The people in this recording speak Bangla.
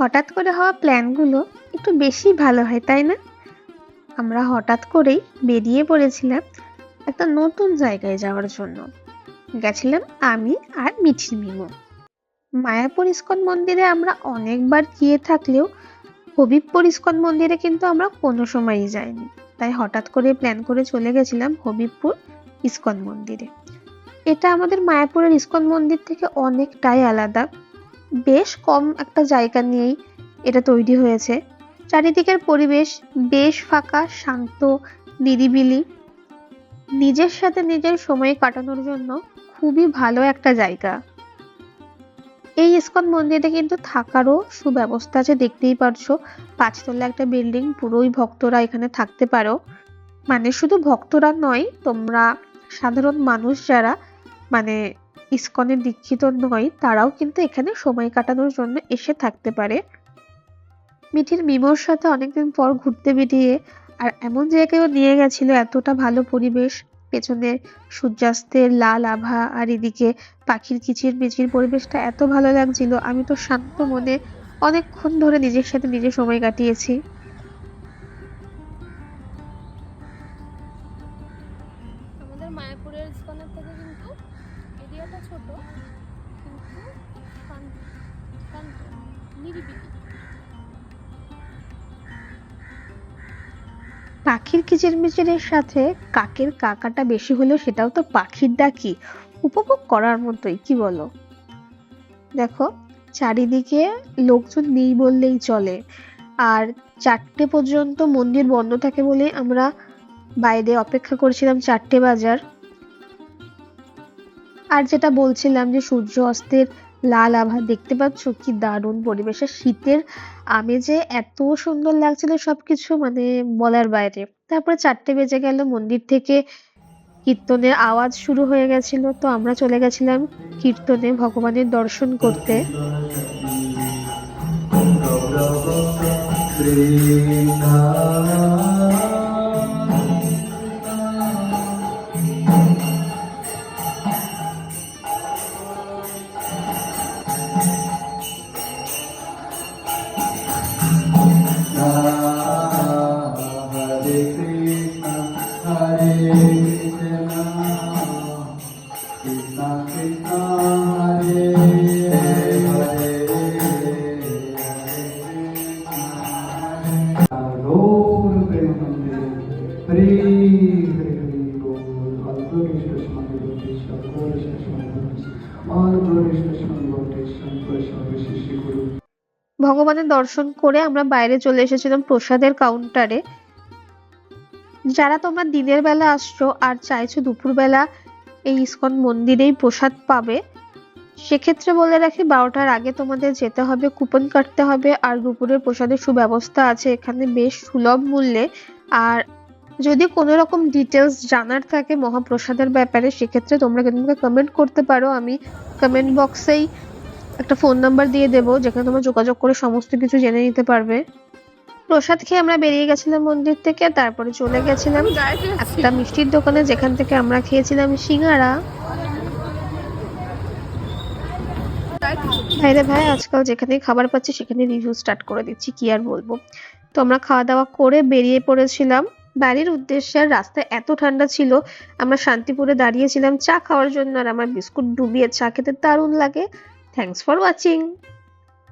হঠাৎ করে হওয়া প্ল্যানগুলো একটু বেশি ভালো হয়, তাই না? আমরা হঠাৎ করেই বেরিয়ে পড়েছিলাম একটা নতুন জায়গায় যাওয়ার জন্য। গেছিলাম আমি আর মিঠির মিমো। মায়াপুর ইস্কন মন্দিরে আমরা অনেকবার গিয়ে থাকলেও হবিবপুর ইস্কন মন্দিরে কিন্তু আমরা কোনো সময়ই যাইনি। তাই হঠাৎ করে প্ল্যান করে চলে গেছিলাম হবিবপুর ইস্কন মন্দিরে। এটা আমাদের মায়াপুরের ইস্কন মন্দির থেকে অনেকটাই আলাদা। বেশ কম একটা জায়গা নিয়েই এটা তৈরি হয়েছে। চারিদিকের পরিবেশ বেশ ফাঁকা, শান্ত, নিরিবিলি। নিজের সাথে নিজের সময় কাটানোর জন্য খুবই ভালো একটা জায়গা। এই ইস্কন মন্দিরে কিন্তু থাকারও সুব্যবস্থা আছে, দেখতেই পারছো। 5 তলা একটা বিল্ডিং, পুরোই ভক্তরা এখানে থাকতে পারো। মানে শুধু ভক্তরা নয়, তোমরা সাধারণ মানুষ যারা মানে ইস্কনে দীক্ষিত নয় তারাও কিন্তু এখানে সময় কাটানোর জন্য এসে থাকতে পারে। মিঠির মিমোর সাথে অনেকদিন পর ঘুরতে বেরিয়ে আর এমন জায়গায়ও নিয়ে গেছিল, এতটা ভালো পরিবেশ, পেছনে সূর্যাস্তের লাল আভা আর এদিকে পাখির কিচির মিচির, পরিবেশটা এত ভালো লাগছিল। আমি তো শান্ত মনে অনেকক্ষণ ধরে নিজের সাথে নিজে সময় কাটিয়েছি। আমাদের মায়াপুরের ইস্কনের থেকে কিন্তু এরিয়াটা ছোট, কিন্তু শান্ত, নিরিবিলি। পাখির কিচিরমিচিরের সাথে কাকের কাকাটা বেশি হলেও সেটাও তো পাখির ডাকি, উপভোগ করার মতোই, কি বলো? দেখো, চারিদিকে লোকজন নেই বললেই চলে। আর 4টে পর্যন্ত মন্দির বন্ধ থাকে বলে আমরা বাইরে অপেক্ষা করছিলাম 4টে বাজার। আর যেটা বলছিলাম যে সূর্য অস্তের লাল আভা দেখতে পাচ্ছ, কি দারুণ পরিবেশে শীতের আমেজে এত সুন্দর লাগছিল সবকিছু, মানে বলার বাইরে। তারপরে 4টে বেজে গেল, মন্দির থেকে কীর্তনের আওয়াজ শুরু হয়ে গেছিল, তো আমরা চলে গেছিলাম কীর্তনে ভগবানের দর্শন করতে। ভগবানের দর্শন করে আমরা বাইরে চলে এসেছিলাম প্রসাদের কাউন্টারে। যারা তোমরা দিনের বেলা আসছো আর চাইছো দুপুরবেলা এই ইস্কন মন্দিরেই প্রসাদ পাবে, সেক্ষেত্রে বলে রাখি 12টার আগে তোমাদের যেতে হবে, কুপন কাটতে হবে। আর দুপুরের প্রসাদের সুব্যবস্থা আছে এখানে বেশ সুলভ মূল্যে। আর যদি কোনো রকম ডিটেলস জানার থাকে মহাপ্রসাদের ব্যাপারে, সেক্ষেত্রে তোমরা কিন্তু কমেন্ট করতে পারো। আমি কমেন্ট বক্সেই একটা ফোন নাম্বার দিয়ে দেবো, যেখানে তোমরা যোগাযোগ করে সমস্ত কিছু জেনে নিতে পারবে। প্রসাদ খেয়ে আমরা বেরিয়ে গেছিলাম মন্দির থেকে। তারপরে চলে গেছিলাম একটা মিষ্টির দোকানে, যেখান থেকে আমরা খেয়েছিলাম সিঙ্গারা। ভাইরে ভাই, আজকাল যেখানে খাবার পাচ্ছি সেখানে রিভিউ স্টার্ট করে দিচ্ছি, কি আর বলবো। তো আমরা খাওয়া দাওয়া করে বেরিয়ে পড়েছিলাম বাড়ির উদ্দেশ্যে। আর রাস্তায় এত ঠান্ডা ছিল, আমরা শান্তিপুরে দাঁড়িয়েছিলাম চা খাওয়ার জন্য। আর আমার বিস্কুট ডুবিয়ে চা খেতে দারুণ লাগে। Thanks for watching.